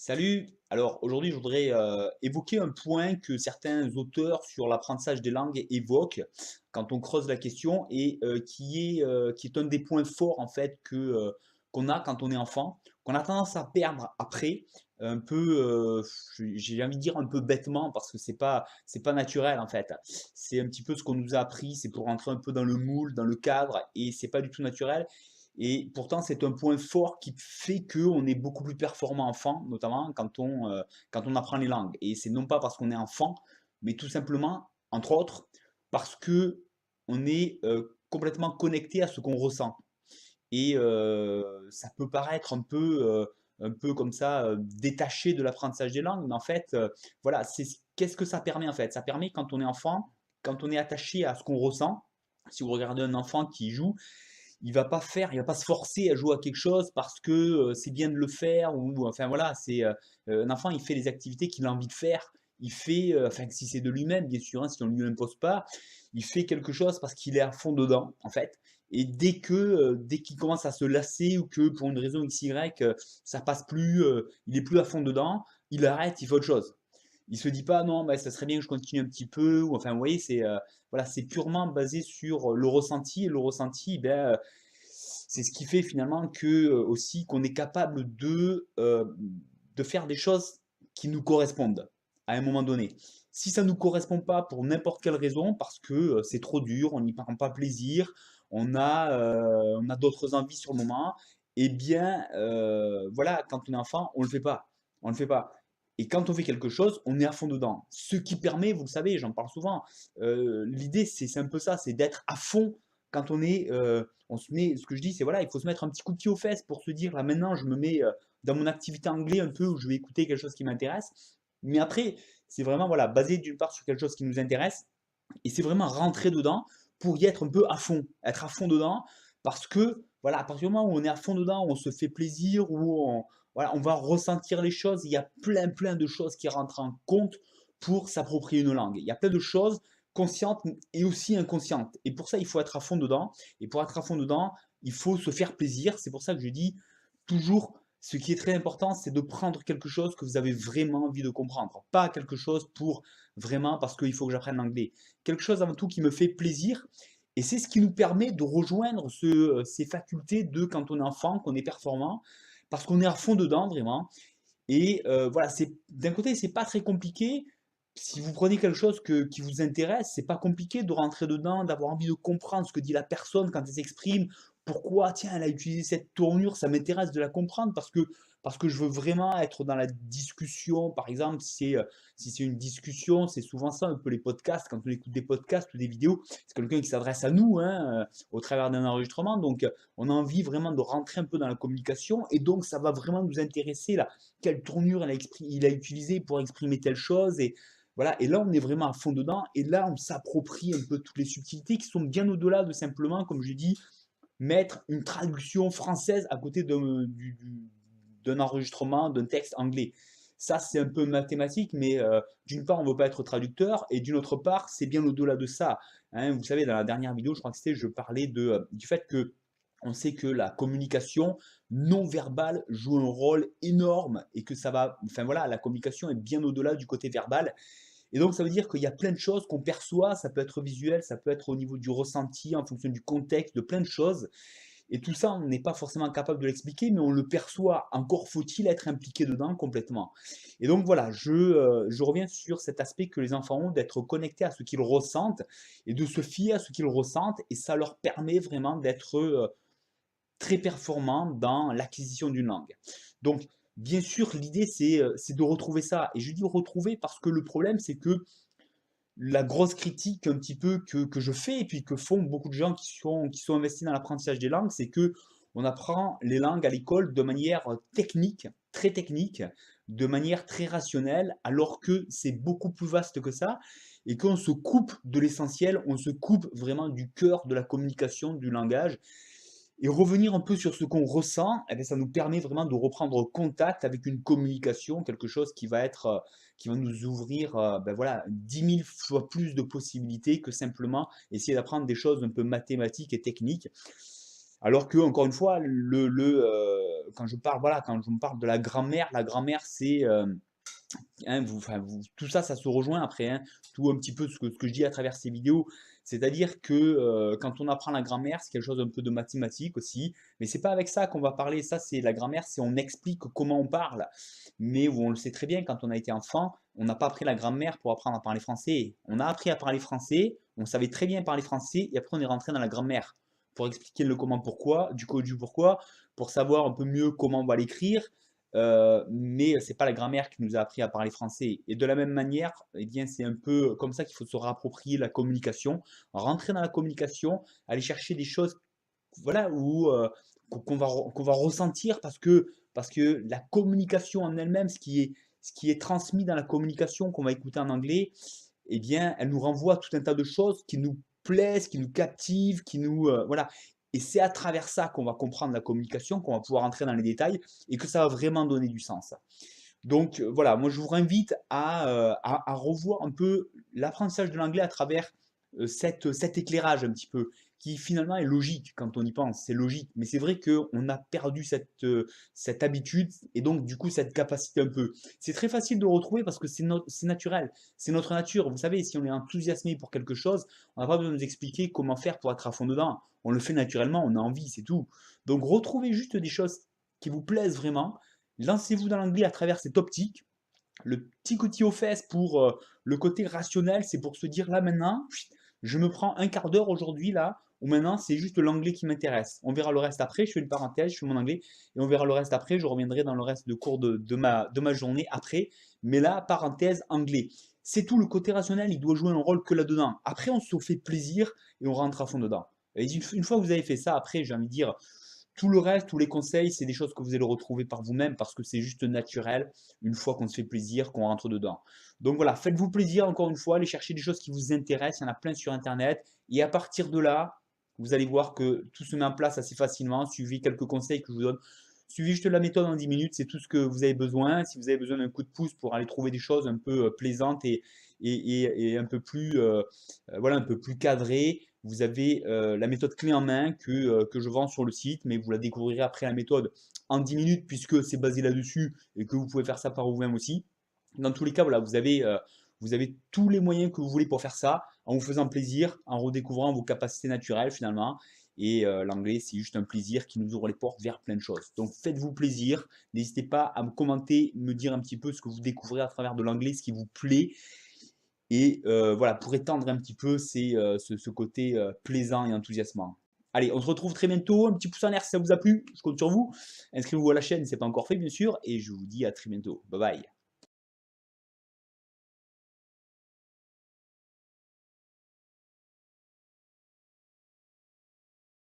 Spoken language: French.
Salut! Alors aujourd'hui, je voudrais évoquer un point que certains auteurs sur l'apprentissage des langues évoquent quand on creuse la question et qui est un des points forts en fait qu'on a quand on est enfant, qu'on a tendance à perdre après, un peu, j'ai envie de dire un peu bêtement parce que c'est pas naturel en fait. C'est un petit peu ce qu'on nous a appris, c'est pour rentrer un peu dans le moule, dans le cadre et c'est pas du tout naturel. Et pourtant, c'est un point fort qui fait qu'on est beaucoup plus performant enfant, notamment quand on apprend les langues. Et c'est non pas parce qu'on est enfant, mais tout simplement, entre autres, parce que on est complètement connecté à ce qu'on ressent. Et ça peut paraître un peu comme ça, détaché de l'apprentissage des langues, mais en fait, voilà, qu'est-ce que ça permet en fait? Ça permet quand on est enfant, quand on est attaché à ce qu'on ressent. Si vous regardez un enfant qui joue, il va pas se forcer à jouer à quelque chose parce que c'est bien de le faire ou enfin voilà, un enfant, il fait les activités qu'il a envie de faire. Il fait, enfin si c'est de lui-même bien sûr, hein, si on ne lui impose pas, il fait quelque chose parce qu'il est à fond dedans en fait. Et dès qu'il commence à se lasser ou que pour une raison X, Y, ça passe plus, il est plus à fond dedans, il arrête, il fait autre chose. Il se dit pas non, bah, ça serait bien que je continue un petit peu, ou enfin vous voyez, voilà, c'est purement basé sur le ressenti, et le ressenti, ben, c'est ce qui fait finalement que aussi qu'on est capable de faire des choses qui nous correspondent à un moment donné. Si ça ne nous correspond pas pour n'importe quelle raison, parce que c'est trop dur, on n'y prend pas plaisir, on a d'autres envies sur le moment, eh bien voilà, quand on est enfant, on ne le fait pas. On le fait pas. Et quand on fait quelque chose, on est à fond dedans. Ce qui permet, vous le savez, j'en parle souvent, l'idée c'est un peu ça, c'est d'être à fond quand on se met, ce que je dis, c'est voilà, il faut se mettre un petit coup de pied aux fesses pour se dire, là maintenant, je me mets dans mon activité anglais un peu où je vais écouter quelque chose qui m'intéresse. Mais après, c'est vraiment voilà, basé d'une part sur quelque chose qui nous intéresse et c'est vraiment rentrer dedans pour y être un peu à fond, être à fond dedans parce que voilà, à partir du moment où on est à fond dedans, où on se fait plaisir, voilà, on va ressentir les choses, il y a plein de choses qui rentrent en compte pour s'approprier une langue. Il y a plein de choses conscientes et aussi inconscientes. Et pour ça, il faut être à fond dedans. Et pour être à fond dedans, il faut se faire plaisir. C'est pour ça que je dis toujours, ce qui est très important, c'est de prendre quelque chose que vous avez vraiment envie de comprendre. Pas quelque chose pour vraiment parce qu'il faut que j'apprenne l'anglais. Quelque chose avant tout qui me fait plaisir. Et c'est ce qui nous permet de rejoindre ces facultés de quand on est enfant, qu'on est performant, parce qu'on est à fond dedans vraiment. Et voilà, d'un côté, c'est pas très compliqué. Si vous prenez quelque chose qui vous intéresse, c'est pas compliqué de rentrer dedans, d'avoir envie de comprendre ce que dit la personne quand elle s'exprime. Pourquoi, tiens, elle a utilisé cette tournure, ça m'intéresse de la comprendre parce que je veux vraiment être dans la discussion. Par exemple, si c'est une discussion, c'est souvent ça un peu les podcasts. Quand on écoute des podcasts ou des vidéos, c'est quelqu'un qui s'adresse à nous hein, au travers d'un enregistrement. Donc, on a envie vraiment de rentrer un peu dans la communication et donc ça va vraiment nous intéresser là quelle tournure il a utilisé pour exprimer telle chose. Et voilà, et là, on est vraiment à fond dedans. Et là, on s'approprie un peu toutes les subtilités qui sont bien au-delà de simplement, comme je dis, mettre une traduction française à côté d'un enregistrement d'un texte anglais. Ça, c'est un peu mathématique, mais d'une part, on ne veut pas être traducteur, et d'une autre part, c'est bien au-delà de ça. Hein, vous savez, dans la dernière vidéo, je crois que je parlais du fait que on sait que la communication non verbale joue un rôle énorme et que ça va, enfin voilà, la communication est bien au-delà du côté verbal. Et donc ça veut dire qu'il y a plein de choses qu'on perçoit, ça peut être visuel, ça peut être au niveau du ressenti, en fonction du contexte, de plein de choses. Et tout ça, on n'est pas forcément capable de l'expliquer, mais on le perçoit. Encore faut-il être impliqué dedans complètement. Et donc voilà, je reviens sur cet aspect que les enfants ont d'être connectés à ce qu'ils ressentent et de se fier à ce qu'ils ressentent. Et ça leur permet vraiment d'être très performants dans l'acquisition d'une langue. Donc, bien sûr, l'idée, c'est de retrouver ça. Et je dis retrouver parce que le problème, c'est que la grosse critique un petit peu que je fais et puis que font beaucoup de gens qui sont investis dans l'apprentissage des langues, c'est que on apprend les langues à l'école de manière technique, de manière très rationnelle, alors que c'est beaucoup plus vaste que ça et qu'on se coupe de l'essentiel, on se coupe vraiment du cœur de la communication, du langage. Et revenir un peu sur ce qu'on ressent, eh bien, ça nous permet vraiment de reprendre contact avec une communication, quelque chose qui va nous ouvrir ben voilà, 10 000 fois plus de possibilités que simplement essayer d'apprendre des choses un peu mathématiques et techniques. Alors que encore une fois, quand je parle, voilà, quand je me parle de la grammaire c'est, hein, tout ça, ça se rejoint après, hein, tout un petit peu ce que je dis à travers ces vidéos. C'est-à-dire que quand on apprend la grammaire, c'est quelque chose un peu de mathématique aussi, mais c'est pas avec ça qu'on va parler. Ça, c'est la grammaire, c'est on explique comment on parle. Mais on le sait très bien, quand on a été enfant, on n'a pas appris la grammaire pour apprendre à parler français. On a appris à parler français, on savait très bien parler français, et après on est rentré dans la grammaire pour expliquer le comment, pourquoi, du coup, du pourquoi, pour savoir un peu mieux comment on va l'écrire, mais c'est pas la grammaire qui nous a appris à parler français. Et de la même manière, eh bien, c'est un peu comme ça qu'il faut se réapproprier la communication, rentrer dans la communication, aller chercher des choses, voilà, qu'on va ressentir parce que la communication en elle-même, ce qui est transmis dans la communication qu'on va écouter en anglais, eh bien, elle nous renvoie tout un tas de choses qui nous plaisent, qui nous captivent, voilà. Et c'est à travers ça qu'on va comprendre la communication, qu'on va pouvoir entrer dans les détails et que ça va vraiment donner du sens. Donc voilà, moi je vous invite à revoir un peu l'apprentissage de l'anglais à travers cet éclairage un petit peu, qui finalement est logique quand on y pense, c'est logique, mais c'est vrai qu'on a perdu cette habitude et donc du coup cette capacité un peu. C'est très facile de le retrouver parce que c'est naturel, c'est notre nature. Vous savez, si on est enthousiasmé pour quelque chose, on n'a pas besoin de nous expliquer comment faire pour être à fond dedans. On le fait naturellement, on a envie, c'est tout. Donc retrouvez juste des choses qui vous plaisent vraiment. Lancez-vous dans l'anglais à travers cette optique. Le petit coup de pied aux fesses pour le côté rationnel, c'est pour se dire là maintenant, je me prends un quart d'heure aujourd'hui là, ou maintenant c'est juste l'anglais qui m'intéresse. On verra le reste après, je fais une parenthèse, je fais mon anglais, et on verra le reste après, je reviendrai dans le reste de cours de ma journée après. Mais là, parenthèse, anglais. C'est tout, le côté rationnel, il doit jouer un rôle que là-dedans. Après, on se fait plaisir et on rentre à fond dedans. Et une fois que vous avez fait ça, après, j'ai envie de dire, tout le reste, tous les conseils, c'est des choses que vous allez retrouver par vous-même parce que c'est juste naturel une fois qu'on se fait plaisir, qu'on rentre dedans. Donc voilà, faites-vous plaisir encore une fois, allez chercher des choses qui vous intéressent, il y en a plein sur Internet. Et à partir de là, vous allez voir que tout se met en place assez facilement. Suivez quelques conseils que je vous donne. Suivez juste la méthode en 10 minutes, c'est tout ce que vous avez besoin. Si vous avez besoin d'un coup de pouce pour aller trouver des choses un peu plaisantes et un peu plus, voilà, un peu plus cadrées, vous avez la méthode clé en main que je vends sur le site, mais vous la découvrirez après la méthode en 10 minutes puisque c'est basé là-dessus et que vous pouvez faire ça par vous-même aussi. Dans tous les cas, voilà, vous avez tous les moyens que vous voulez pour faire ça, en vous faisant plaisir, en redécouvrant vos capacités naturelles finalement. Et l'anglais, c'est juste un plaisir qui nous ouvre les portes vers plein de choses. Donc faites-vous plaisir, n'hésitez pas à me commenter, me dire un petit peu ce que vous découvrez à travers de l'anglais, ce qui vous plaît. Et voilà, pour étendre un petit peu ce côté plaisant et enthousiasmant. Allez, on se retrouve très bientôt. Un petit pouce en l'air si ça vous a plu. Je compte sur vous. Inscrivez-vous à la chaîne si ce n'est pas encore fait, bien sûr. Et je vous dis à très bientôt. Bye bye.